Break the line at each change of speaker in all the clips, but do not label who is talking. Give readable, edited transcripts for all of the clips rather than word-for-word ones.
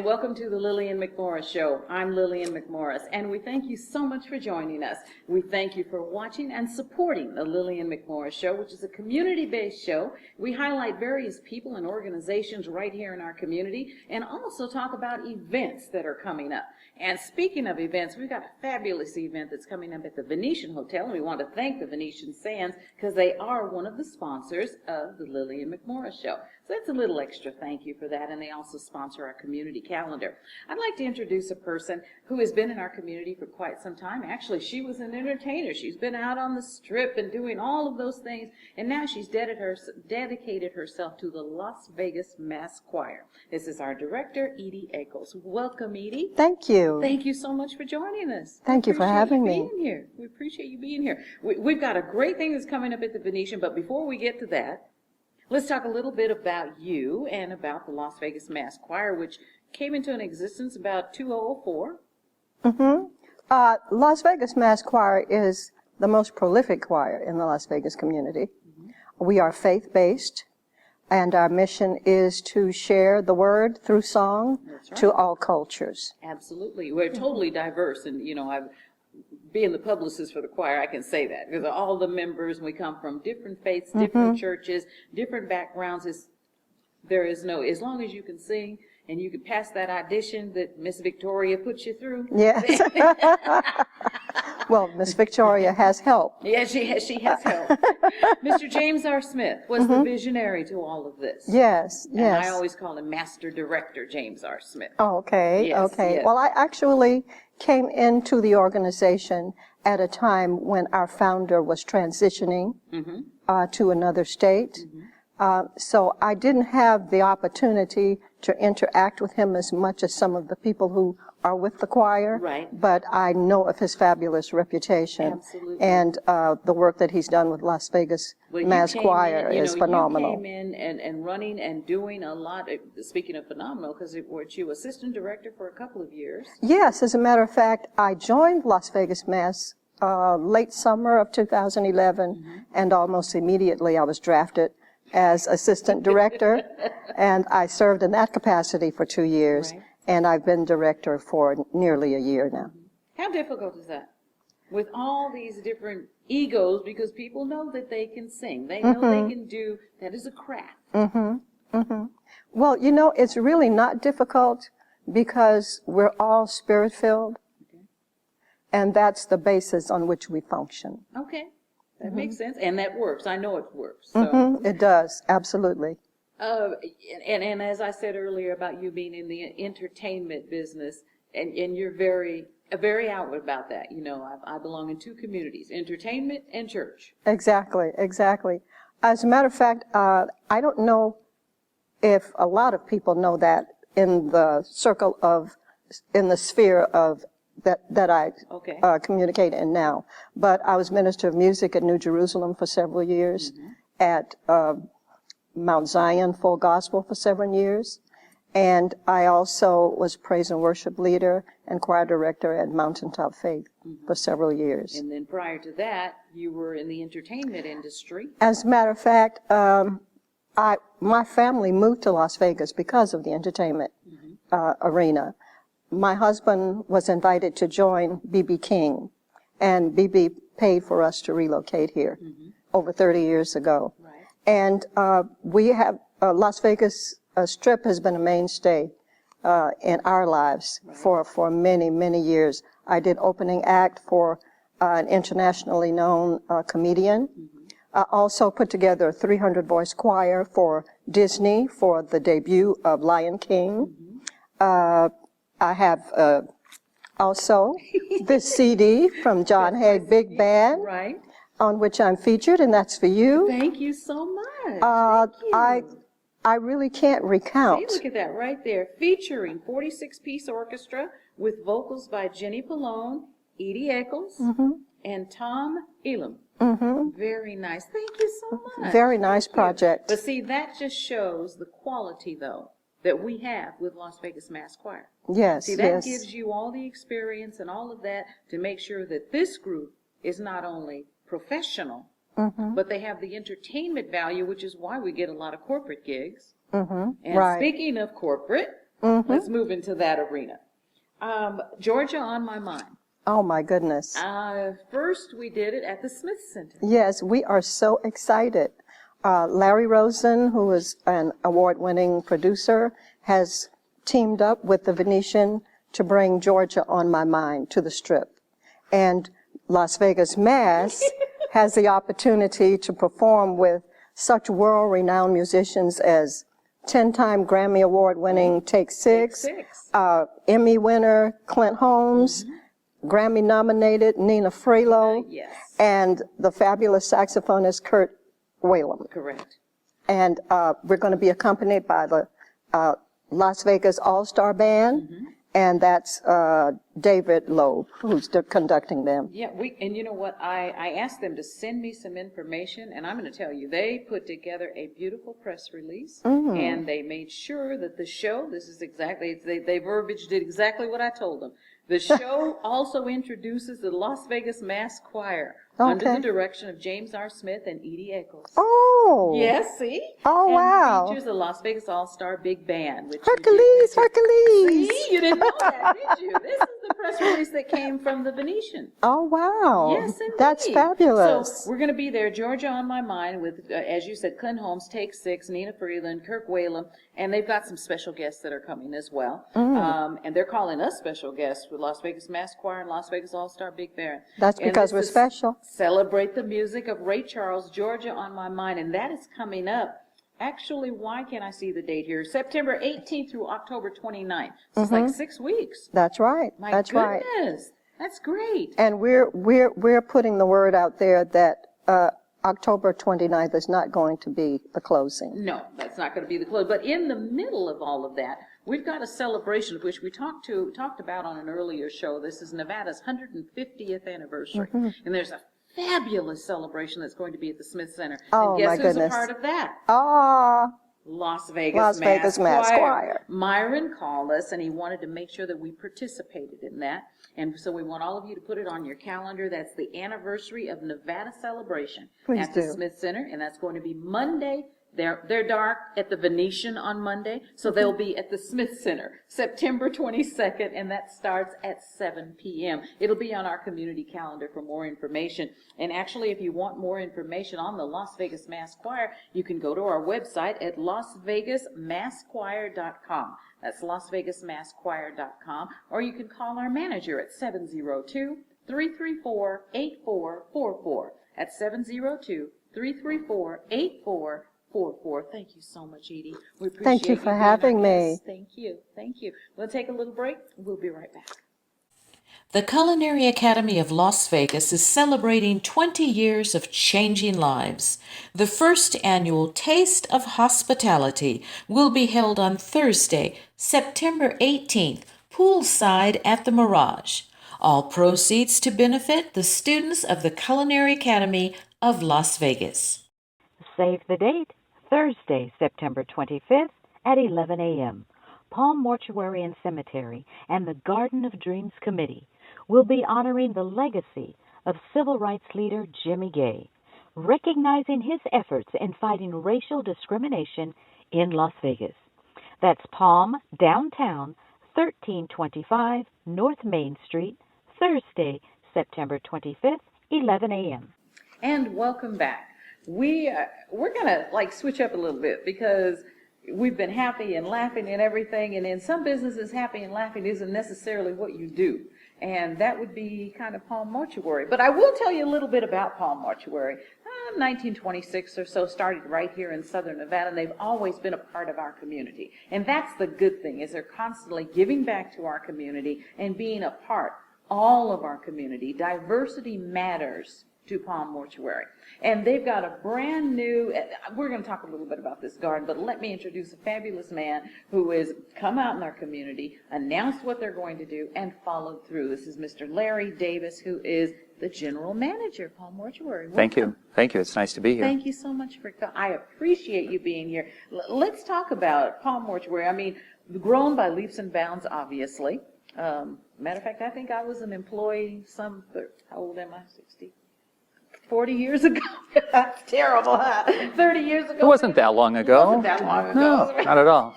and welcome to the Lillian McMorris Show. I'm Lillian McMorris, and we thank you so much for joining us. We thank you for watching and supporting the Lillian McMorris Show, which is a community-based show. We highlight various people and organizations right here in our community, and also talk about events that are coming up. And speaking of events, we've got a fabulous event that's coming up at the Venetian Hotel, and we want to thank the Venetian Sands because they are one of the sponsors of the Lillian McMorris Show. So that's a little extra thank you for that, and they also sponsor our community calendar. I'd like to introduce a person who has been in our community for quite some time. Actually, she was an entertainer. She's been out on the strip and doing all of those things, and now she's dedicated herself to the Las Vegas Mass Choir. This is our director, Edie Aikels. Welcome, Edie.
Thank you.
Thank you so much for joining us.
Thank you for having me.
We appreciate you being here. We've got a great thing that's coming up at the Venetian, but before we get to that, let's talk a little bit about you and about the Las Vegas Mass Choir, which came into an existence about 2004.
Las Vegas Mass Choir is the most prolific choir in the Las Vegas community. We are faith-based, and our mission is to share the word through song to all cultures.
Absolutely. We're totally diverse, and, you know, being the publicist for the choir, I can say that, because all the members, we come from different faiths, different churches, different backgrounds. There is no, as long as you can sing and you can pass that audition that Miss Victoria put you through.
Yes. Well, Miss Victoria has help.
Yes, she has help. Mr. James R. Smith was the visionary to all of this.
Yes,
and
yes.
I always call him Master Director James R. Smith.
Oh, okay,
Yes,
okay.
yes.
Well, I actually came into the organization at a time when our founder was transitioning to another state. So I didn't have the opportunity to interact with him as much as some of the people who are with the choir.
Right.
But I know of his fabulous reputation.
Absolutely.
And the work that he's done with Las Vegas Mass Choir is phenomenal.
You came in and running and doing a lot, speaking of phenomenal, because weren't you assistant director for a couple of years?
Yes, as a matter of fact, I joined Las Vegas Mass late summer of 2011, and almost immediately I was drafted as assistant director, and I served in that capacity for 2 years, and I've been director for nearly a year now.
How difficult is that? With all these different egos, because people know that they can sing, they know they can do, that is a craft.
Well, you know, it's really not difficult because we're all spirit-filled, and that's the basis on which we function.
Okay. That makes sense, and that works. I know it works. So.
It does, absolutely.
And as I said earlier about you being in the entertainment business, and you're very outward about that. You know, I belong in two communities, entertainment and church.
Exactly, exactly. As a matter of fact, I don't know if a lot of people know that in the circle of, in the sphere of that I communicate in now. But I was minister of music at New Jerusalem for several years, at Mount Zion Full Gospel for 7 years, and I also was praise and worship leader and choir director at Mountaintop Faith for several years.
And then prior to that, you were in the entertainment industry.
As a matter of fact, my family moved to Las Vegas because of the entertainment arena. My husband was invited to join B.B. King, and B.B. paid for us to relocate here over 30 years ago.
Right.
And we have, Las Vegas Strip has been a mainstay in our lives for many, many years. I did opening act for an internationally known comedian. I also put together a 300-voice choir for Disney for the debut of Lion King. I have also this CD from John Haig Big Band, on which I'm featured, and that's for you.
Thank you so much. Thank you.
I really can't recount.
See, look at that right there, featuring 46-piece orchestra with vocals by Jenny Pallone, Edie Aikels, and Tom Elam. Very nice. Thank you so much.
Very nice project.
But see, that just shows the quality, though, that we have with Las Vegas Mass Choir.
Yes,
see, that gives you all the experience and all of that to make sure that this group is not only professional, but they have the entertainment value, which is why we get a lot of corporate gigs. And speaking of corporate, Let's move into that arena. Georgia on my mind.
Oh, my goodness.
First, we did it at the Smith Center.
Yes, we are so excited. Larry Rosen, who is an award-winning producer, has teamed up with the Venetian to bring Georgia on My Mind to the Strip. And Las Vegas Mass has the opportunity to perform with such world-renowned musicians as 10-time Grammy Award-winning Take Six, Emmy winner Clint Holmes, Grammy-nominated Nnenna Freelon, and the fabulous saxophonist Kirk Whalum.
Correct.
And we're going to be accompanied by the Las Vegas All-Star Band, and that's David Loeb, who's conducting them.
Yeah, and you know what? I asked them to send me some information, and I'm going to tell you, they put together a beautiful press release, and they made sure that the show, this is exactly, they verbiaged it exactly what I told them. The show also introduces the Las Vegas Mass Choir under the direction of James R. Smith and Edie Aikels.
Oh!
Yes, see?
Oh,
and
wow.
features the Las Vegas All-Star Big Band. Which
Hercules!
See? You didn't know that, did you? This is the press release that came from the Venetian.
Oh, wow.
Yes, indeed.
That's fabulous.
So we're going to be there, Georgia on My Mind, with, as you said, Clint Holmes, Take Six, Nnenna Freelon, Kirk Whalum, and they've got some special guests that are coming as well. And they're calling us special guests with Las Vegas Mass Choir and Las Vegas All-Star Big Band.
That's because we're special.
Celebrate the music of Ray Charles, Georgia on My Mind, and that is coming up. Actually, why can't I see the date here? September 18th through October 29th. So it's like 6 weeks.
That's right.
My
That's right.
goodness. That's great.
And we're putting the word out there that October 29th is not going to be the closing.
No, that's not going to be the close. But in the middle of all of that, we've got a celebration of which we talked about on an earlier show. This is Nevada's 150th anniversary. And there's a fabulous celebration that's going to be at the Smith Center.
Oh,
and guess
my
who's
goodness.
a part of that? Las Vegas Mass Choir. Myron called us, and he wanted to make sure that we participated in that. And so we want all of you to put it on your calendar. That's the anniversary of Nevada celebration at the Smith Center, and that's going to be Monday. They're dark at the Venetian on Monday, so they'll be at the Smith Center September 22nd, and that starts at 7 p.m. It'll be on our community calendar for more information. And actually, if you want more information on the Las Vegas Mass Choir, you can go to our website at lasvegasmasschoir.com. That's lasvegasmasschoir.com, or you can call our manager at 702-334-8444. At 702-334-8444. Thank you so much, Edie. We appreciate
Thank you for having me.
Thank you. Thank you. We'll take a little break. We'll be right back.
The Culinary Academy of Las Vegas is celebrating 20 years of changing lives. The first annual Taste of Hospitality will be held on Thursday, September 18th, poolside at the Mirage. All proceeds to benefit the students of the Culinary Academy of Las Vegas.
Save the date, Thursday, September 25th at 11 a.m. Palm Mortuary and Cemetery and the Garden of Dreams Committee will be honoring the legacy of civil rights leader Jimmy Gay, recognizing his efforts in fighting racial discrimination in Las Vegas. That's Palm, downtown, 1325 North Main Street, Thursday, September 25th, 11 a.m.
And welcome back. We're going to switch up a little bit because we've been happy and laughing and everything, and in some businesses happy and laughing isn't necessarily what you do, and that would be kind of Palm Mortuary. But I will tell you a little bit about Palm Mortuary. 1926 or so, started right here in southern Nevada, and they've always been a part of our community. And that's the good thing, is they're constantly giving back to our community and being a part, all of our community. Diversity matters to Palm Mortuary. And they've got a brand new, we're going to talk a little bit about this garden, but let me introduce a fabulous man who has come out in our community, announced what they're going to do, and followed through. This is Mr. Larry Davis, who is the general manager of Palm Mortuary. Welcome.
Thank you. Thank you. It's nice to be here.
Thank you so much for coming. I appreciate you being here. Let's talk about Palm Mortuary. I mean, grown by leaps and bounds, obviously. Matter of fact, I think I was an employee how old am I? 60? 40 years ago. That's terrible, huh? 30 years ago.
It wasn't that long ago.
It wasn't that long ago.
No, not at all.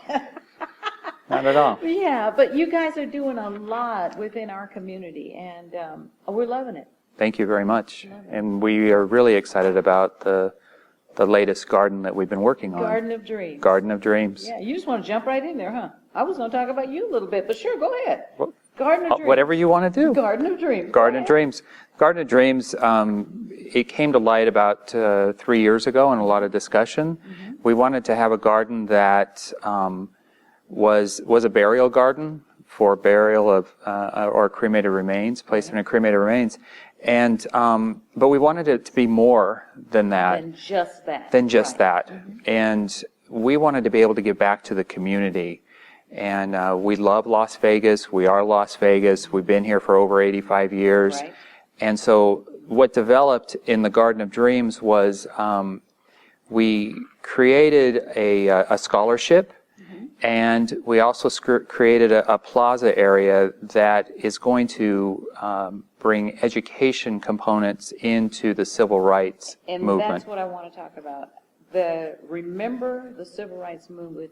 Not at all.
Yeah, but you guys are doing a lot within our community, and we're loving it.
Thank you very much. And we are really excited about the latest garden that we've been working on.
Garden of Dreams.
Garden of Dreams.
Yeah, you just want to jump right in there, huh? I was going to talk about you a little bit, but sure, go ahead.
Well,
Garden of Dreams.
whatever you want to do.
Garden of Dreams.
Garden of Dreams. Garden of Dreams, it came to light about 3 years ago in a lot of discussion.
Mm-hmm.
We wanted to have a garden that was a burial garden for burial of or cremated remains, placement of cremated remains. And but we wanted it to be more than that.
Than just that.
Than just
Right.
that.
Mm-hmm.
And we wanted to be able to give back to the community. And we love Las Vegas. We are Las Vegas. We've been here for over 85 years.
Right.
And so what developed in the Garden of Dreams was we created a scholarship, and we also created a plaza area that is going to bring education components into the civil rights
And
movement.
that's what I want to talk about. Remember the civil rights movement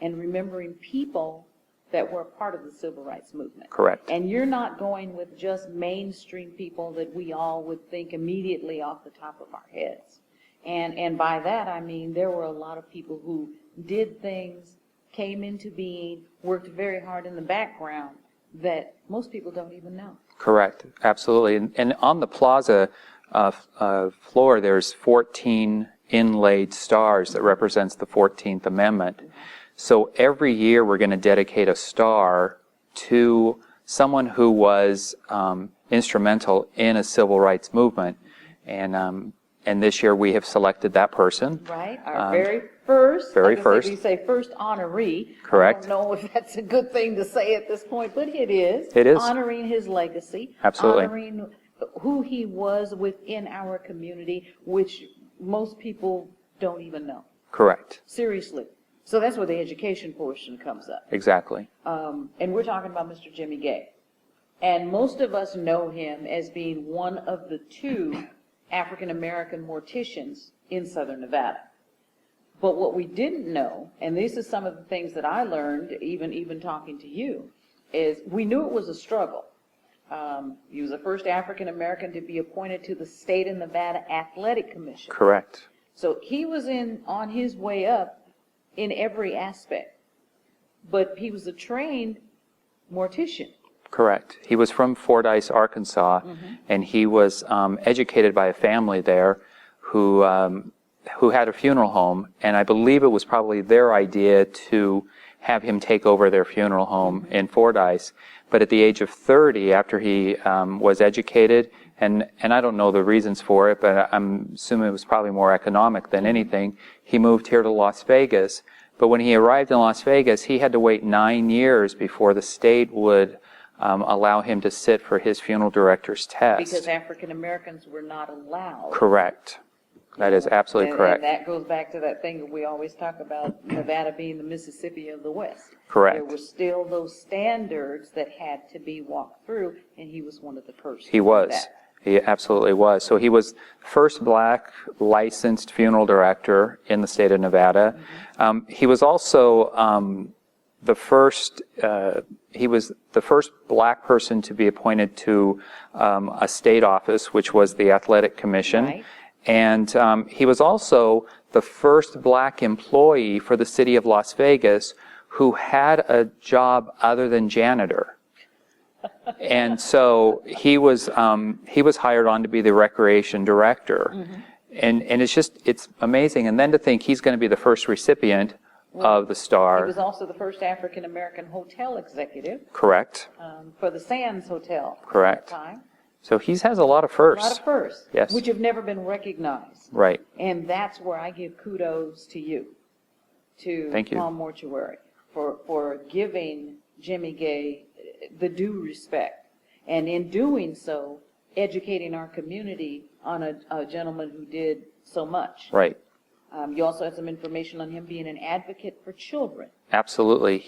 and remembering people that were a part of the civil rights movement.
Correct.
And you're not going with just mainstream people that we all would think immediately off the top of our heads. And by that I mean there were a lot of people who did things, came into being, worked very hard in the background that most people don't even know.
Correct, absolutely. And on the plaza floor, there's 14 inlaid stars that represents the 14th Amendment. So every year we're going to dedicate a star to someone who was instrumental in a civil rights movement. And this year we have selected that person.
Right, our very first.
Very
like I
first.
said, we say first honoree.
Correct.
I don't know if that's a good thing to say at this point, but it is.
It is.
Honoring his legacy.
Absolutely.
Honoring who he was within our community, which most people don't even know.
Correct,
Seriously. So that's where the education portion comes up.
exactly.
And we're talking about Mr. Jimmy Gay. And most of us know him as being one of the two African-American morticians in Southern Nevada. But what we didn't know, and this is some of the things that I learned even talking to you, is we knew it was a struggle. He was the first African-American to be appointed to the State of Nevada Athletic Commission.
Correct.
So he was on his way up in every aspect. But he was a trained mortician.
Correct. He was from Fordyce, Arkansas, and he was educated by a family there who had a funeral home, and I believe it was probably their idea to have him take over their funeral home in Fordyce. But at the age of 30, after he was educated, and I don't know the reasons for it, but I'm assuming it was probably more economic than anything, he moved here to Las Vegas. But when he arrived in Las Vegas, he had to wait 9 years before the state would allow him to sit for his funeral director's test.
Because African Americans were not allowed.
Correct. That is absolutely correct.
And that goes back to that thing that we always talk about, Nevada being the Mississippi of the West.
Correct.
There were still those standards that had to be walked through, and he was one of the first.
He was. He absolutely was. So he was the first black licensed funeral director in the state of Nevada. He was also the first black person to be appointed to a state office, which was the Athletic Commission.
Right.
And he was also the first black employee for the city of Las Vegas who had a job other than janitor. And so he was hired on to be the recreation director. And it's amazing. And then to think he's going to be the first recipient of the star.
He was also the first African American hotel executive.
Correct.
For the Sands Hotel.
Correct.
At the time.
So he has a lot of firsts.
A lot of firsts.
Yes.
Which have never been recognized.
Right.
And that's where I give kudos to you, to
Thank you.
Palm Mortuary, for giving Jimmy Gay the due respect. And in doing so, educating our community on a gentleman who did so much.
Right.
You also have some information on him being an advocate for children.
Absolutely.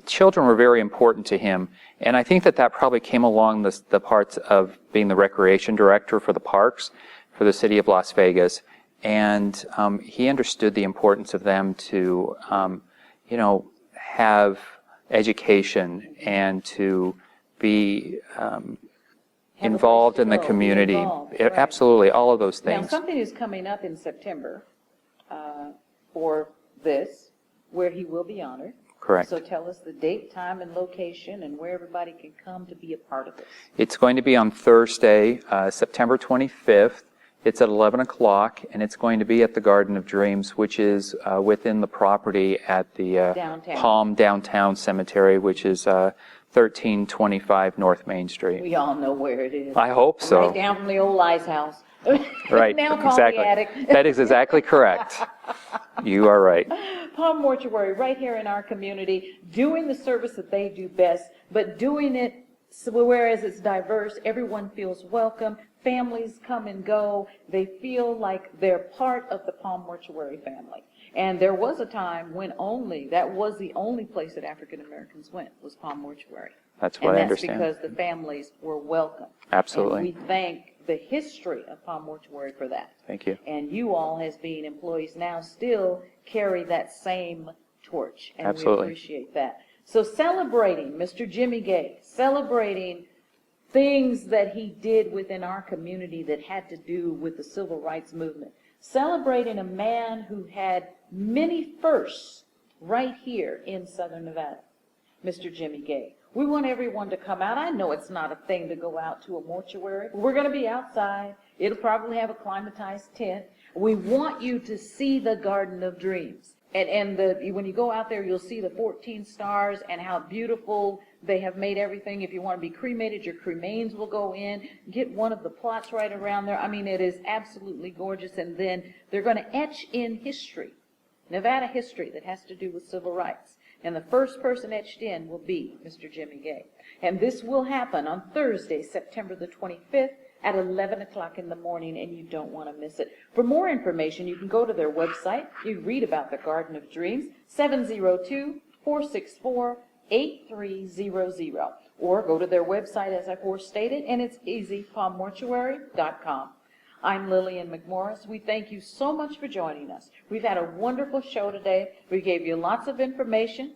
Children were very important to him, and I think that probably came along the parts of being the recreation director for the parks for the city of Las Vegas. and he understood the importance of them to, have education and to be involved in the community.
Right.
Absolutely, all of those
Now,
things.
something is coming up in September for this, where he will be honored.
Correct.
So tell us the date, time, and location, and where everybody can come to be a part of this.
It's going to be on Thursday, September 25th. It's at 11 o'clock, and it's going to be at the Garden of Dreams, which is within the property at the Palm Downtown Cemetery, which is 1325 North Main Street.
We all know where it is.
I hope so.
Right down from the old Ice House.
Right,
Now called
exactly.
the attic.
That is exactly correct. You are right.
Palm Mortuary, right here in our community, doing the service that they do best, but doing it so whereas it's diverse, everyone feels welcome, families come and go, they feel like they're part of the Palm Mortuary family. And there was a time when that was the only place that African Americans went, was Palm Mortuary.
That's what I
And that's
understand.
because the families were welcome.
Absolutely.
And we thank the history of Palm Mortuary for that.
Thank you.
And you all, as being employees now, still carry that same torch. And
Absolutely.
we appreciate that. So celebrating Mr. Jimmy Gay, celebrating things that he did within our community that had to do with the civil rights movement, celebrating a man who had many firsts right here in Southern Nevada, Mr. Jimmy Gay. We want everyone to come out. I know it's not a thing to go out to a mortuary. We're going to be outside. It'll probably have a climatized tent. We want you to see the Garden of Dreams. And when you go out there, you'll see the 14 stars and how beautiful they have made everything. If you want to be cremated, your cremains will go in. Get one of the plots right around there. I mean, it is absolutely gorgeous. And then they're going to etch in history, Nevada history that has to do with civil rights. And the first person etched in will be Mr. Jimmy Gay. And this will happen on Thursday, September the 25th at 11 o'clock in the morning, and you don't want to miss it. For more information, you can go to their website. You can read about the Garden of Dreams, 702-464-8300. Or go to their website, as I stated, and it's easy, palmmortuary.com. I'm Lillian McMorris. We thank you so much for joining us. We've had a wonderful show today. We gave you lots of information,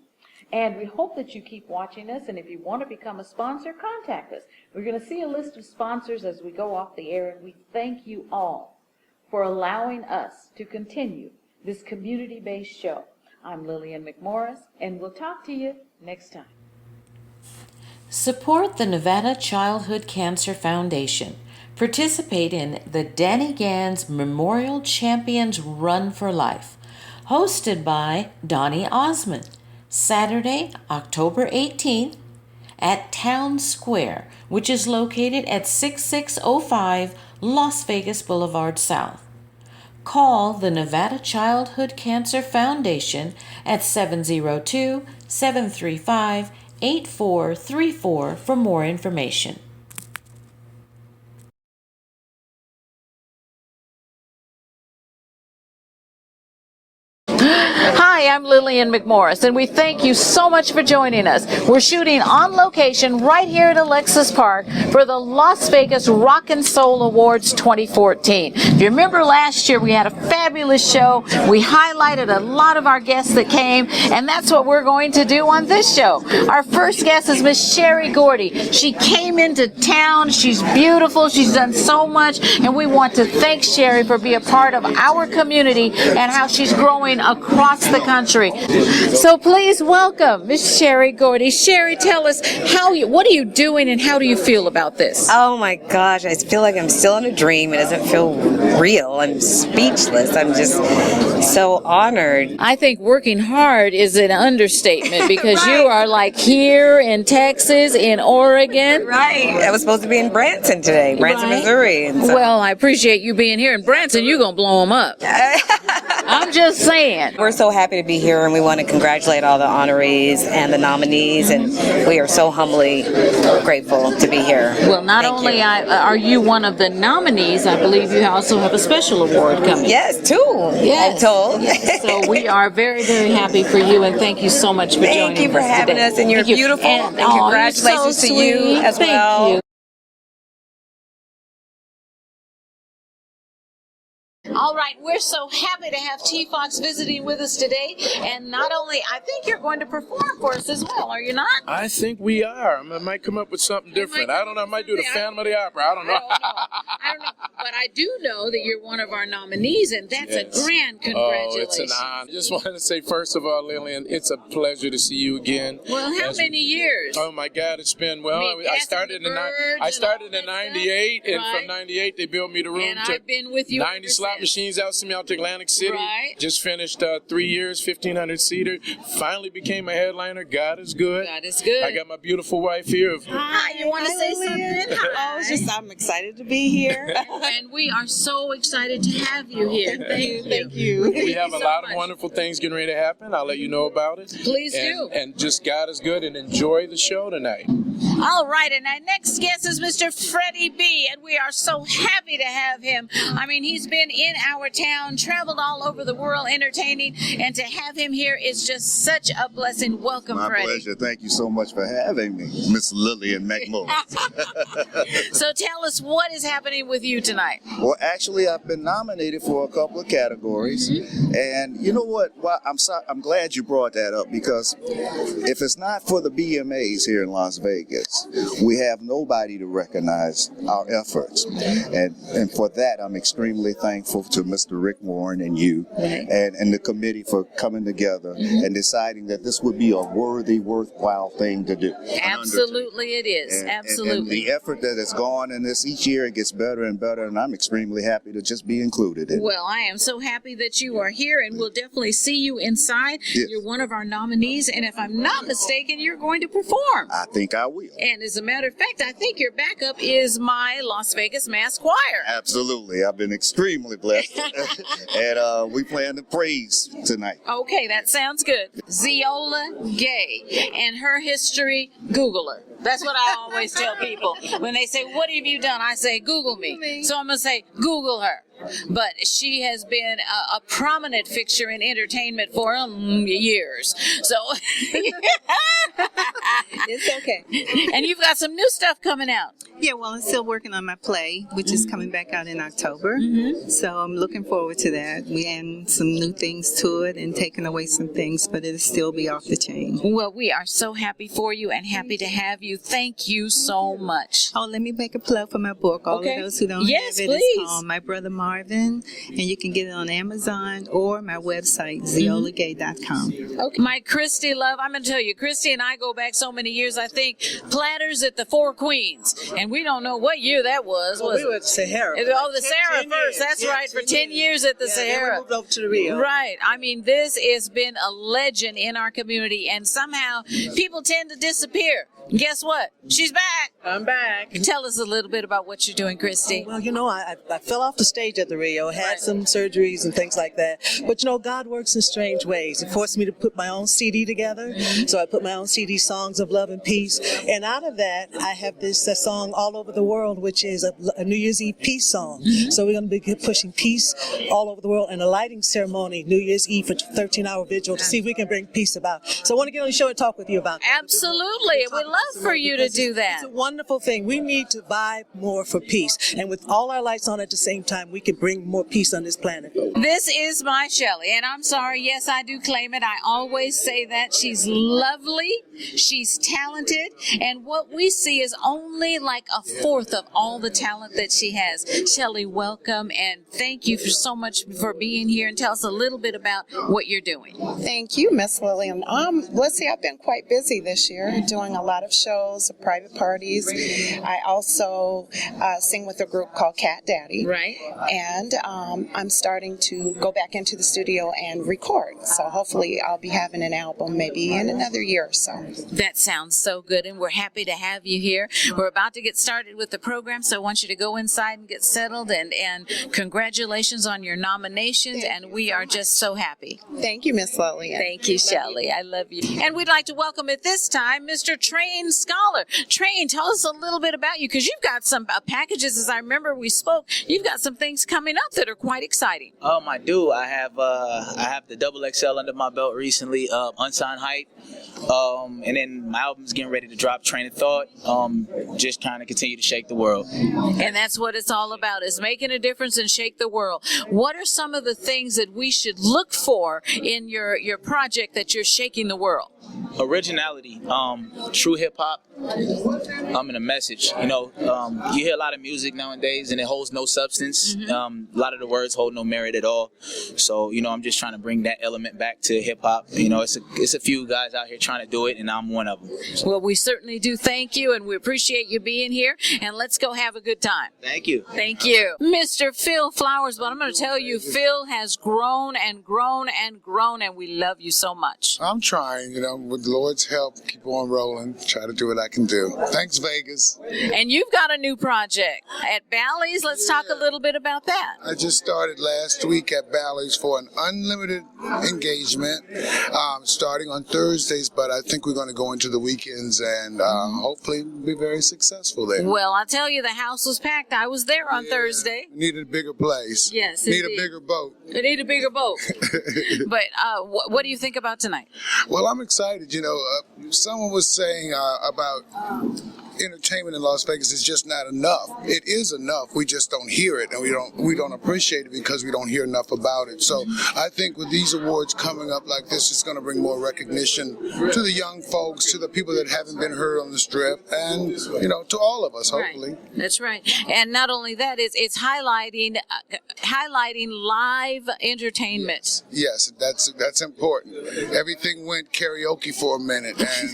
and we hope that you keep watching us. And if you want to become a sponsor, contact us. We're going to see a list of sponsors as we go off the air, and we thank you all for allowing us to continue this community-based show. I'm Lillian McMorris, and we'll talk to you next time.
Support the Nevada Childhood Cancer Foundation. Participate in the Danny Gans Memorial Champions Run for Life, hosted by Donnie Osmond, Saturday, October 18th at Town Square, which is located at 6605 Las Vegas Boulevard South. Call the Nevada Childhood Cancer Foundation at 702-735-8434 for more information.
Hi, I'm Lillian McMorris, and we thank you so much for joining us. We're shooting on location right here at Alexis Park for the Las Vegas Rock and Soul Awards 2014. If you remember last year, we had a fabulous show. We highlighted a lot of our guests that came, and that's what we're going to do on this show. Our first guest is Miss Sherry Gordy. She came into town. She's beautiful. She's done so much, and we want to thank Sherry for being a part of our community and how she's growing across the country. So please welcome Miss Sherry Gordy. Sherry, tell us what are you doing and how do you feel about this?
Oh my gosh, I feel like I'm still in a dream. It doesn't feel real. I'm speechless. I'm just so honored.
I think working hard is an understatement because right. You are like here in Texas, in Oregon.
Right. I was supposed to be in Branson today, Branson, right. Missouri. And so.
Well, I appreciate you being here in Branson. You're going to blow them up. I'm just saying.
We're so happy to be here, and we want to congratulate all the honorees and the nominees, and we are so humbly grateful to be here.
Well, not Thank only are you one of the nominees, I believe you also have a special award coming.
Yes, two. Yes. I'm told.
Yes. So we are very, very happy for you, and thank you so much for joining us.
Thank you for having us, and you're beautiful. And congratulations to you as well.
Thank you. All right, we're so happy to have T. Fox visiting with us today. And not only, I think you're going to perform for us as well, are you not?
I think we are. I might come up with something different. I don't know. I might do the Phantom of the Opera. I don't know.
I don't know. But I do know that you're one of our nominees, and that's a grand congratulations.
Oh, it's an honor. I just wanted to say, first of all, Lillian, it's a pleasure to see you again.
Well, how many years?
Oh my God, it's been I started in 98, and from 98 they built me the room.
And I've been with you
90 slot machines out to me out to Atlantic City.
Right.
Just finished 3 years, 1,500 seater. Finally became a headliner. God is good.
God is good.
I got my beautiful wife here.
Hi, you want to say something? Hi.
I'm excited to be here.
And we are so excited to have you here. Thank you.
We have a lot of wonderful things getting ready to happen. I'll let you know about it.
Please do.
And just God is good, and enjoy the show tonight.
All right, and our next guest is Mr. Freddie B., and we are so happy to have him. I mean, he's been in our town, traveled all over the world entertaining, and to have him here is just such a blessing. Welcome, Freddie.
My pleasure. Thank you so much for having me, Miss Lillian McMorris.
So tell us what is happening with you tonight.
Well, actually, I've been nominated for a couple of categories, and you know what? Well, I'm glad you brought that up, because if it's not for the BMAs here in Las Vegas, we have nobody to recognize our efforts, and for that, I'm extremely thankful to Mr. Rick Warren and you, and the committee for coming together and deciding that this would be a worthwhile thing to do.
Absolutely, it is. Absolutely.
And the effort that has gone in this each year, it gets better and better, and I'm extremely happy to just be included in it.
Well, I am so happy that you are here, and we'll definitely see you inside. Yes. You're one of our nominees, and if I'm not mistaken, you're going to perform.
I think I will.
And as a matter of fact, I think your backup is my Las Vegas Mass Choir.
Absolutely. I've been extremely blessed. And we plan to praise tonight.
Okay, that sounds good. Zeola Gay and her history, Google her. That's what I always tell people. When they say, what have you done? I say, Google me. So I'm going to say, Google her. But she has been a prominent fixture in entertainment for years. So
It's okay.
And you've got some new stuff coming out.
Yeah, well, I'm still working on my play, which is coming back out in October. So I'm looking forward to that. We add some new things to it and taking away some things, but it'll still be off the chain.
Well, we are so happy for you and happy to have you. Thank you so much.
Oh, let me make a plug for my book. All of those who don't have it,
please.
It's called My Brother Marvin, and you can get it on Amazon or my website, zeolagay.com.
Okay. My Christy love, I'm going to tell you, Christy and I go back so many years, I think, Platters at the Four Queens, and we don't know what year that was.
Well, we were at Sahara.
Oh, the Sahara first. That's right, for 10 years at the Sahara.
Then we moved over to the Rio.
Right. I mean, this has been a legend in our community, and somehow people tend to disappear. Guess what? She's back.
I'm back.
Tell us a little bit about what you're doing, Christy.
Well, you know, I fell off the stage at the Rio, had some surgeries and things like that. But, you know, God works in strange ways. It forced me to put my own CD together. So I put my own CD, Songs of Love and Peace. And out of that, I have this song All Over the World, which is a New Year's Eve peace song. So we're going to be pushing peace all over the world, and a lighting ceremony, New Year's Eve, for 13-hour vigil to see if we can bring peace about. So I want to get on the show and talk with you about that.
Absolutely. We'd love for you to do that.
It's a wonderful thing. We need to vibe more for peace. And with all our lights on at the same time, we can bring more peace on this planet.
This is my Shelley, and I'm sorry, yes, I do claim it. I always say that. She's lovely, she's talented, and what we see is only like a fourth of all the talent that she has. Shelley, welcome, and thank you so much for being here, and tell us a little bit about what you're doing.
Thank you, Miss Lillian. Let's see, I've been quite busy this year, doing a lot of shows, private parties. I also sing with a group called Cat Daddy.
Right.
And I'm starting to go back into the studio and record. So hopefully I'll be having an album maybe in another year or so.
That sounds so good, and we're happy to have you here. We're about to get started with the program, so I want you to go inside and get settled, and congratulations on your nominations, and we are just so happy.
Thank you, Miss Lillian.
Thank you, Shelley. I love you. And we'd like to welcome at this time Mr. Train Scholar. Train, tell us a little bit about you, because you've got some packages, as I remember we spoke, you've got some things things coming up that are quite exciting.
I do. I have the Double XL under my belt recently, Unsigned Hype. And then my album's getting ready to drop, Train of Thought. Just kind of continue to shake the world.
And that's what it's all about, is making a difference and shake the world. What are some of the things that we should look for in your project that you're shaking the world?
Originality, true hip hop, and a message. You hear a lot of music nowadays and it holds no substance. A lot of the words hold no merit at all. So, I'm just trying to bring that element back to hip hop. It's a few guys out here trying to do it, and I'm one of them.
Well, we certainly do thank you, and we appreciate you being here, and let's go have a good time.
Thank you.
Thank you. Mr. Phil Flowers, but I'm going to tell you, Phil has grown and grown and grown, and we love you so much.
I'm trying, with the Lord's help, keep on rolling, try to do what I can do. Thanks, Vegas.
And you've got a new project at Bally's. Let's talk a little bit about that.
I just started last week at Bally's for an unlimited engagement, starting on Thursdays, but I think we're going to go into the weekends and hopefully be very successful there.
Well, I'll tell you, the house was packed. I was there on Thursday.
Needed a bigger place.
Yes,
Need a bigger boat.
We need a bigger boat. But what do you think about tonight?
Well, I'm excited. Someone was saying about entertainment in Las Vegas is just not enough. It is enough. We just don't hear it, and we don't appreciate it because we don't hear enough about it. So I think with these awards coming up like this, it's going to bring more recognition to the young folks, to the people that haven't been heard on the Strip, and to all of us, hopefully.
Right. That's right. And not only that, it's highlighting live entertainment.
Yes, that's important. Everything went karaoke for a minute, and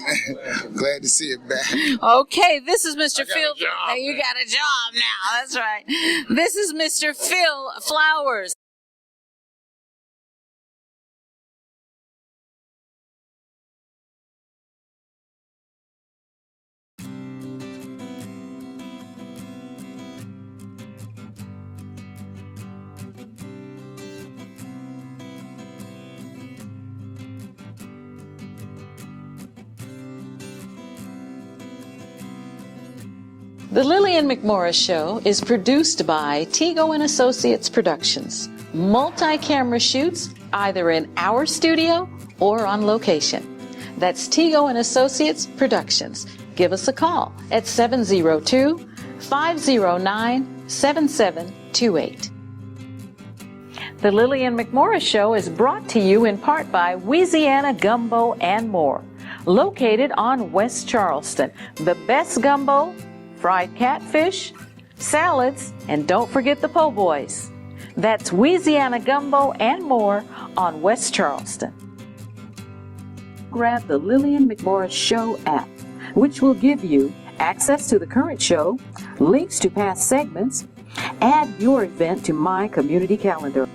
glad to see it back.
Okay, this is Mr. Phil. You got a job now. That's right. This is Mr. Phil Flowers. The Lillian McMorris Show is produced by Tego & Associates Productions. Multi-camera shoots either in our studio or on location. That's Tego & Associates Productions. Give us a call at 702-509-7728. The Lillian McMorris Show is brought to you in part by Louisiana Gumbo and More, located on West Charleston. The best gumbo, fried catfish, salads, and don't forget the po' boys. That's Louisiana Gumbo and More on West Charleston. Grab the Lillian McMorris Show app, which will give you access to the current show, links to past segments, add your event to my community calendar.